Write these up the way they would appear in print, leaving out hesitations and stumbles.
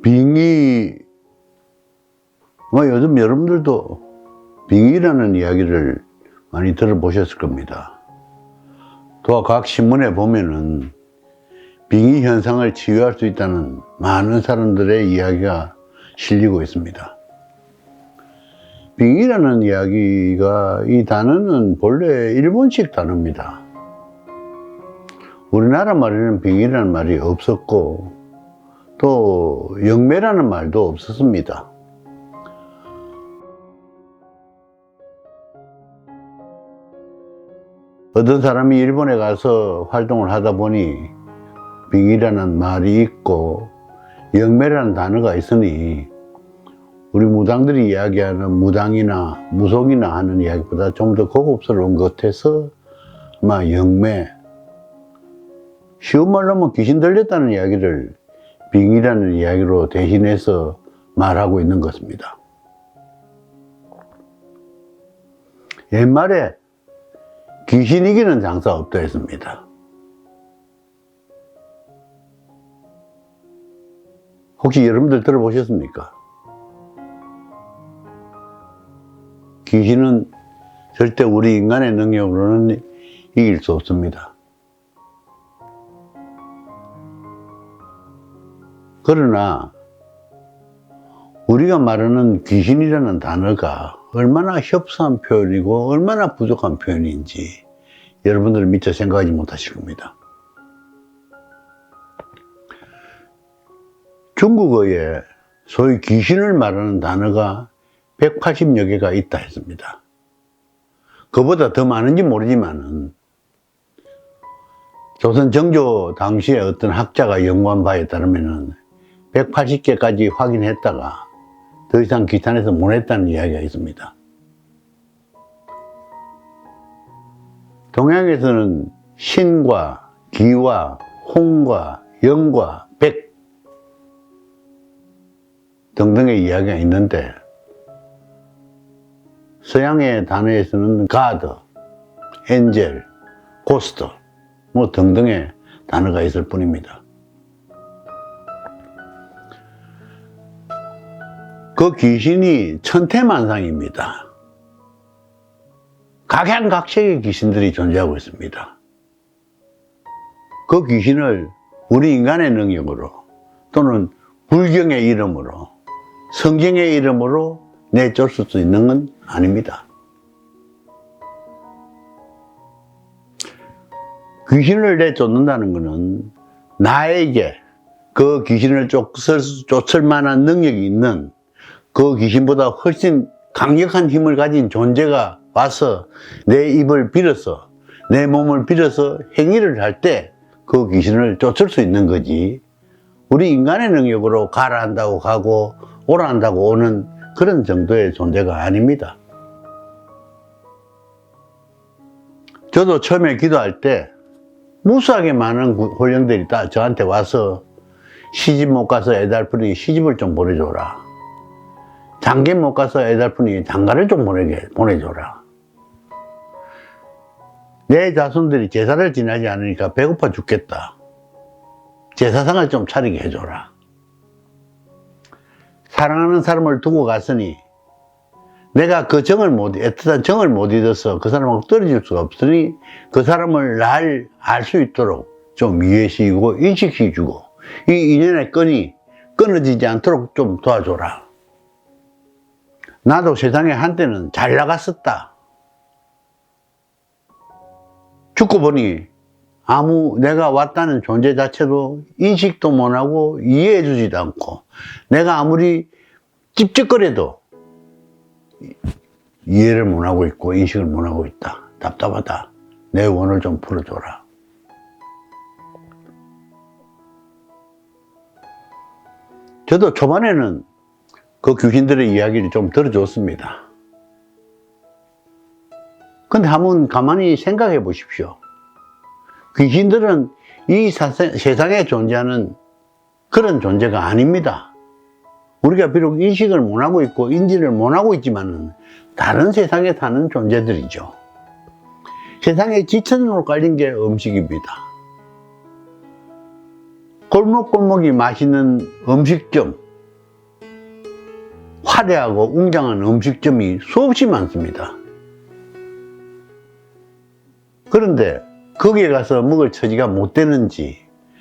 빙의, 요즘 여러분들도 빙의라는 이야기를 많이 들어보셨을 겁니다. 또 각 신문에 보면은 빙의 현상을 치유할 수 있다는 많은 사람들의 이야기가 실리고 있습니다. 빙의라는 이야기가, 이 단어는 본래 일본식 단어입니다. 우리나라 말에는 빙의라는 말이 없었고, 또 영매라는 말도 없었습니다. 어떤 사람이 일본에 가서 활동을 하다 보니 빙의라는 말이 있고 영매라는 단어가 있으니, 우리 무당들이 이야기하는 무당이나 무속이나 하는 이야기보다 좀 더 고급스러운 것 같아서 아마 영매, 쉬운 말로 하면 귀신 들렸다는 이야기를 빙의라는 이야기로 대신해서 말하고 있는 것입니다. 옛말에 귀신 이기는 장사 없다 했습니다. 혹시 여러분들 들어보셨습니까? 귀신은 절대 우리 인간의 능력으로는 이길 수 없습니다. 그러나 우리가 말하는 귀신이라는 단어가 얼마나 협소한 표현이고 얼마나 부족한 표현인지 여러분들 미처 생각하지 못하실 겁니다. 중국어에 소위 귀신을 말하는 단어가 180여 개가 있다 했습니다. 그보다 더 많은지 모르지만은 조선 정조 당시에 어떤 학자가 연구한 바에 따르면은 180개까지 확인했다가 더 이상 귀찮아서 못 했다는 이야기가 있습니다. 동양에서는 신과 기와 홍과 영과 백 등등의 이야기가 있는데, 서양의 단어에서는 God, Angel, Ghost 뭐 등등의 단어가 있을 뿐입니다. 그 귀신이 천태만상입니다. 각양각색의 귀신들이 존재하고 있습니다. 그 귀신을 우리 인간의 능력으로 또는 불경의 이름으로 성경의 이름으로 내쫓을 수 있는 건 아닙니다. 귀신을 내쫓는다는 것은 나에게 그 귀신을 쫓을 만한 능력이 있는 그 귀신보다 훨씬 강력한 힘을 가진 존재가 와서 내 입을 빌어서 내 몸을 빌어서 행위를 할 때 그 귀신을 쫓을 수 있는 거지, 우리 인간의 능력으로 가라 한다고 가고 오라 한다고 오는 그런 정도의 존재가 아닙니다. 저도 처음에 기도할 때 무수하게 많은 혼령들이 다 저한테 와서 시집 못 가서 애달프니 시집을 좀 보내줘라, 장가 못 가서 애달프니 장가를 좀 보내줘라, 내 자손들이 제사를 지내지 않으니까 배고파 죽겠다, 제사상을 좀 차리게 해줘라, 사랑하는 사람을 두고 갔으니 내가 그 애틋한 정을 못 잊어서 그 사람하고 떨어질 수가 없으니 그 사람을 날 알 수 있도록 좀 이해시키고 인식시켜주고 이 인연의 끈이 끊어지지 않도록 좀 도와줘라. 나도 세상에 한때는 잘 나갔었다. 죽고 보니 내가 왔다는 존재 자체도 인식도 못하고 이해해주지도 않고, 내가 아무리 찝찝거려도 이해를 못하고 있고 인식을 못하고 있다. 답답하다. 내 원을 좀 풀어줘라. 저도 초반에는 그 귀신들의 이야기를 좀 들어줬습니다. 근데 한번 가만히 생각해 보십시오. 귀신들은 이 세상에 존재하는 그런 존재가 아닙니다. 우리가 비록 인식을 못하고 있고 인지를 못하고 있지만 다른 세상에 사는 존재들이죠. 세상에 지천으로 깔린 게 음식입니다. 골목골목이 맛있는 음식점, 화려하고 웅장한 음식점이 수없이 많습니다. 그런데 거기에 가서 먹을 처지가 못 되는지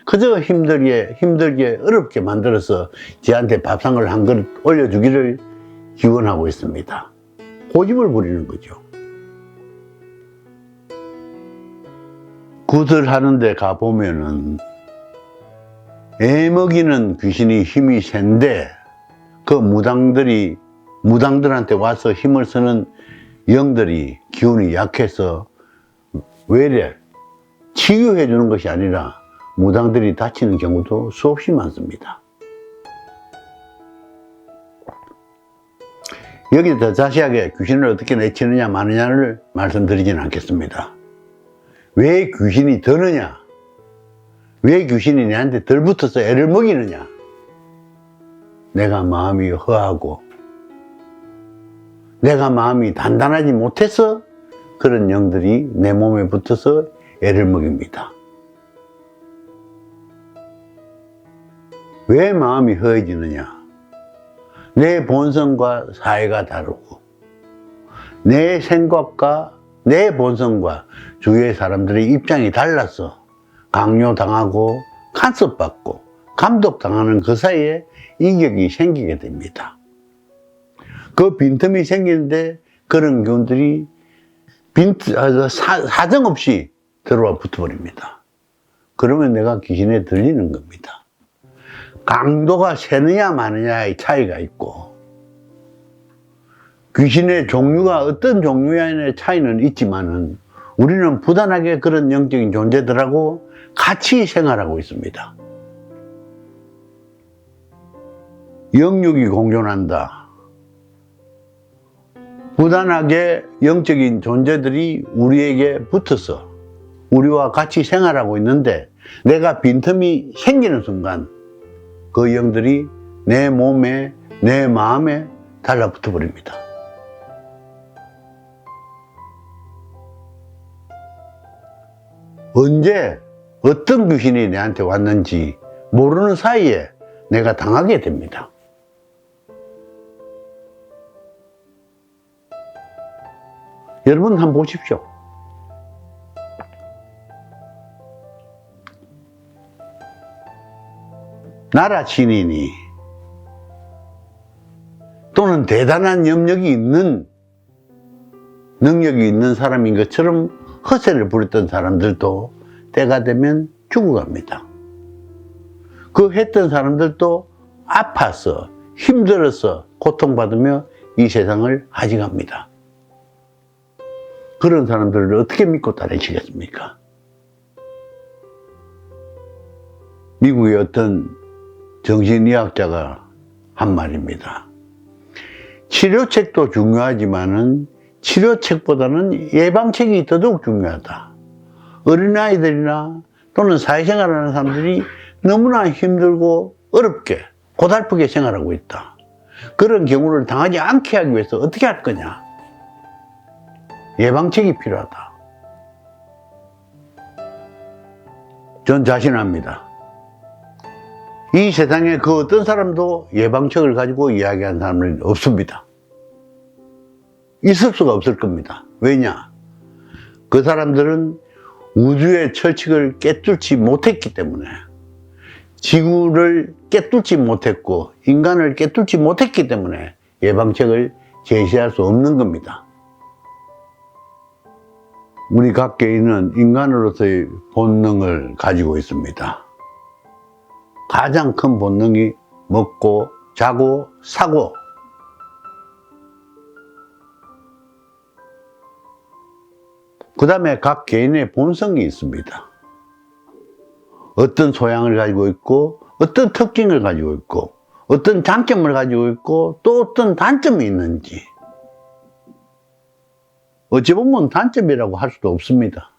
그저 힘들게 어렵게 만들어서 저한테 밥상을 한 그릇 올려주기를 기원하고 있습니다. 고집을 부리는 거죠. 굿을 하는데 가보면은 애먹이는 귀신이 힘이 센데 그 무당들한테 와서 힘을 쓰는 영들이 기운이 약해서 외래 치유해 주는 것이 아니라 무당들이 다치는 경우도 수없이 많습니다. 여기 더 자세하게 귀신을 어떻게 내치느냐 마느냐를 말씀드리지는 않겠습니다. 왜 귀신이 드느냐, 왜 귀신이 내한테 덜 붙어서 애를 먹이느냐, 내가 마음이 허하고 내가 마음이 단단하지 못해서 그런 영들이 내 몸에 붙어서 애를 먹입니다. 왜 마음이 허해지느냐? 내 본성과 사회가 다르고 내 생각과 내 본성과 주위의 사람들의 입장이 달라서 강요당하고 간섭받고 감독당하는 그 사이에 이격이 생기게 됩니다. 그 빈틈이 생기는데 그런 기운들이 사정없이 들어와 붙어버립니다. 그러면 내가 귀신에 들리는 겁니다. 강도가 세느냐 마느냐의 차이가 있고 귀신의 종류가 어떤 종류의 차이는 있지만은 우리는 부단하게 그런 영적인 존재들하고 같이 생활하고 있습니다. 영육이 공존한다. 부단하게 영적인 존재들이 우리에게 붙어서 우리와 같이 생활하고 있는데 내가 빈틈이 생기는 순간 그 영들이 내 몸에, 내 마음에 달라붙어 버립니다. 언제 어떤 귀신이 내한테 왔는지 모르는 사이에 내가 당하게 됩니다. 여러분 한번 보십시오. 나라 신인이 또는 대단한 능력이 있는 사람인 것처럼 허세를 부렸던 사람들도 때가 되면 죽어갑니다. 그 했던 사람들도 아파서 힘들어서 고통받으며 이 세상을 하직합니다. 그런 사람들을 어떻게 믿고 따르시겠습니까? 미국의 어떤 정신의학자가 한 말입니다. 치료책도 중요하지만은 치료책보다는 예방책이 더더욱 중요하다. 어린아이들이나 또는 사회생활하는 사람들이 너무나 힘들고 어렵게 고달프게 생활하고 있다. 그런 경우를 당하지 않게 하기 위해서 어떻게 할 거냐? 예방책이 필요하다. 전 자신합니다. 이 세상에 그 어떤 사람도 예방책을 가지고 이야기하는 사람은 없습니다. 있을 수가 없을 겁니다. 왜냐? 그 사람들은 우주의 철칙을 깨뚫지 못했기 때문에, 지구를 깨뚫지 못했고 인간을 깨뚫지 못했기 때문에 예방책을 제시할 수 없는 겁니다. 우리 각 개인은 인간으로서의 본능을 가지고 있습니다. 가장 큰 본능이 먹고 자고 사고, 그 다음에 각 개인의 본성이 있습니다. 어떤 소양을 가지고 있고 어떤 특징을 가지고 있고 어떤 장점을 가지고 있고 또 어떤 단점이 있는지, 어찌 보면 단점이라고 할 수도 없습니다.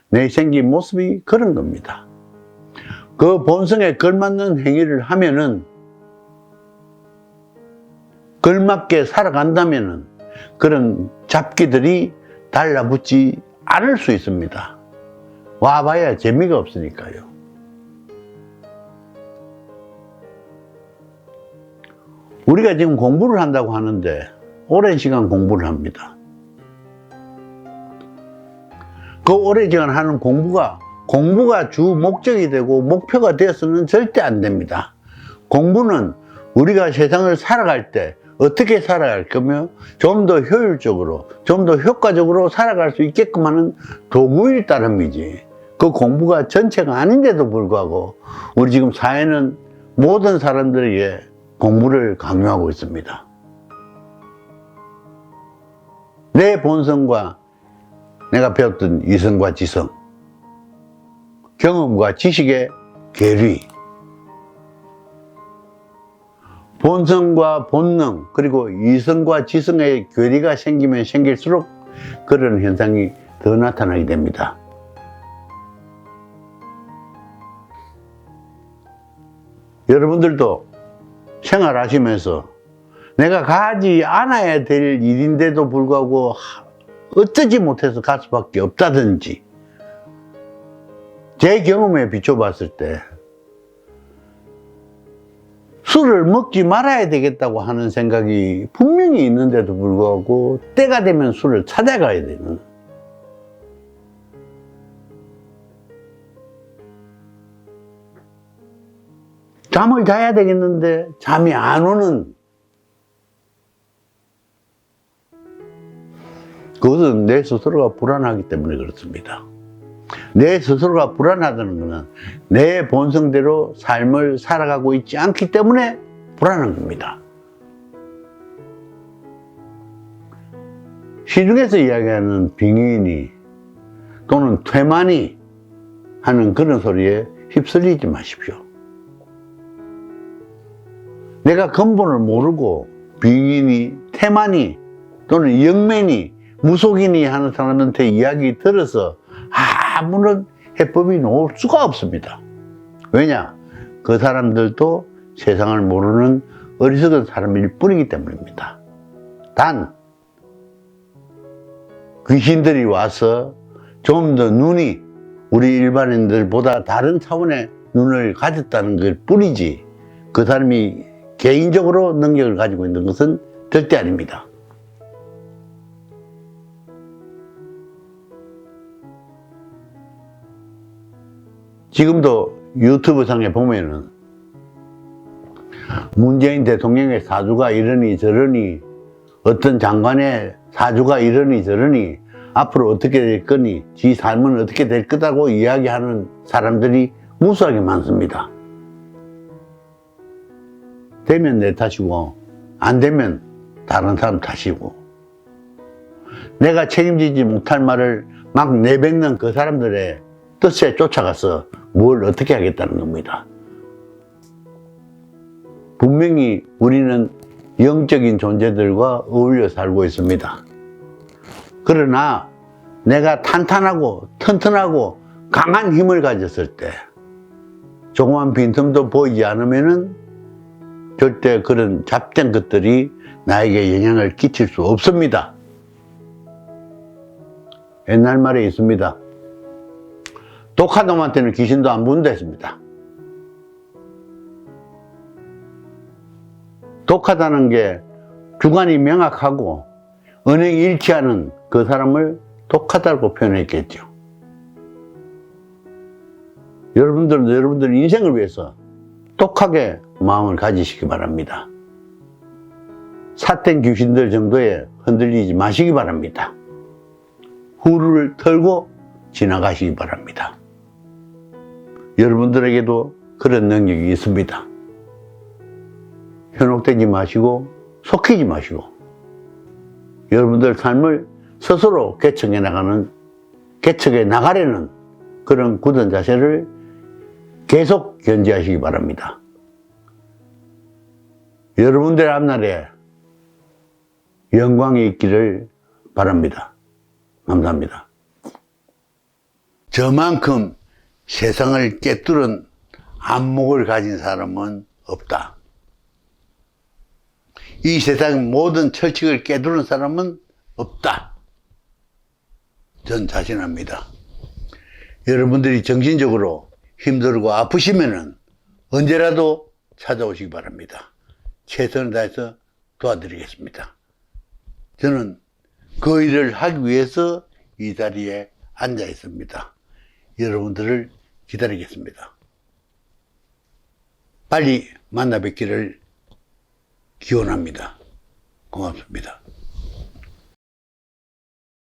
내 생긴 모습이 그런 겁니다. 그 본성에 걸맞는 행위를 하면은, 걸맞게 살아간다면은 그런 잡기들이 달라붙지 않을 수 있습니다. 와봐야 재미가 없으니까요. 우리가 지금 공부를 한다고 하는데 오랜 시간 공부를 합니다. 그 오랜 시간 하는 공부가 주 목적이 되고 목표가 되어서는 절대 안 됩니다. 공부는 우리가 세상을 살아갈 때 어떻게 살아갈 거며 좀 더 효율적으로, 좀 더 효과적으로 살아갈 수 있게끔 하는 도구일 따름이지. 그 공부가 전체가 아닌데도 불구하고 우리 지금 사회는 모든 사람들에게 공부를 강요하고 있습니다. 내 본성과 내가 배웠던 이성과 지성, 경험과 지식의 괴리, 본성과 본능, 그리고 이성과 지성의 괴리가 생기면 생길수록 그런 현상이 더 나타나게 됩니다. 여러분들도 생활하시면서 내가 가지 않아야 될 일인데도 불구하고 어쩌지 못해서 갈 수밖에 없다든지, 제 경험에 비춰봤을 때 술을 먹지 말아야 되겠다고 하는 생각이 분명히 있는데도 불구하고 때가 되면 술을 찾아가야 되는, 잠을 자야 되겠는데 잠이 안 오는, 그것은 내 스스로가 불안하기 때문에 그렇습니다. 내 스스로가 불안하다는 것은 내 본성대로 삶을 살아가고 있지 않기 때문에 불안한 겁니다. 시중에서 이야기하는 빙의니 또는 퇴만이 하는 그런 소리에 휩쓸리지 마십시오. 내가 근본을 모르고 빙의니, 퇴만이 또는 영매니, 무속이니 하는 사람한테 이야기 들어서 아무런 해법이 나올 수가 없습니다. 왜냐? 그 사람들도 세상을 모르는 어리석은 사람일 뿐이기 때문입니다. 단 귀신들이 와서 좀 더 눈이 우리 일반인들보다 다른 차원의 눈을 가졌다는 것 뿐이지, 그 사람이 개인적으로 능력을 가지고 있는 것은 절대 아닙니다. 지금도 유튜브 상에 보면은 문재인 대통령의 사주가 이러니 저러니, 어떤 장관의 사주가 이러니 저러니, 앞으로 어떻게 될 거니, 지 삶은 어떻게 될 거다고 이야기하는 사람들이 무수하게 많습니다. 되면 내 탓이고 안 되면 다른 사람 탓이고, 내가 책임지지 못할 말을 막 내뱉는 그 사람들의 뜻에 쫓아가서 뭘 어떻게 하겠다는 겁니다. 분명히 우리는 영적인 존재들과 어울려 살고 있습니다. 그러나 내가 탄탄하고 튼튼하고 강한 힘을 가졌을 때 조그만 빈틈도 보이지 않으면은 절대 그런 잡된 것들이 나에게 영향을 끼칠 수 없습니다. 옛날 말에 있습니다. 독한 놈한테는 귀신도 안 부른다 했습니다. 독하다는 게 주관이 명확하고 언행이 일치하는 그 사람을 독하다고 표현했겠죠. 여러분들도 여러분들 인생을 위해서 독하게 마음을 가지시기 바랍니다. 삿된 귀신들 정도에 흔들리지 마시기 바랍니다. 후루를 털고 지나가시기 바랍니다. 여러분들에게도 그런 능력이 있습니다. 현혹되지 마시고 속히지 마시고 여러분들 삶을 스스로 개척해 나가려는 그런 굳은 자세를 계속 견지하시기 바랍니다. 여러분들의 앞날에 영광이 있기를 바랍니다. 감사합니다. 저만큼 세상을 꿰뚫은 안목을 가진 사람은 없다. 이 세상 모든 철칙을 깨두는 사람은 없다. 전 자신합니다. 여러분들이 정신적으로 힘들고 아프시면은 언제라도 찾아오시기 바랍니다. 최선을 다해서 도와드리겠습니다. 저는 그 일을 하기 위해서 이 자리에 앉아 있습니다. 여러분들을 기다리겠습니다. 빨리 만나 뵙기를 기원합니다. 고맙습니다.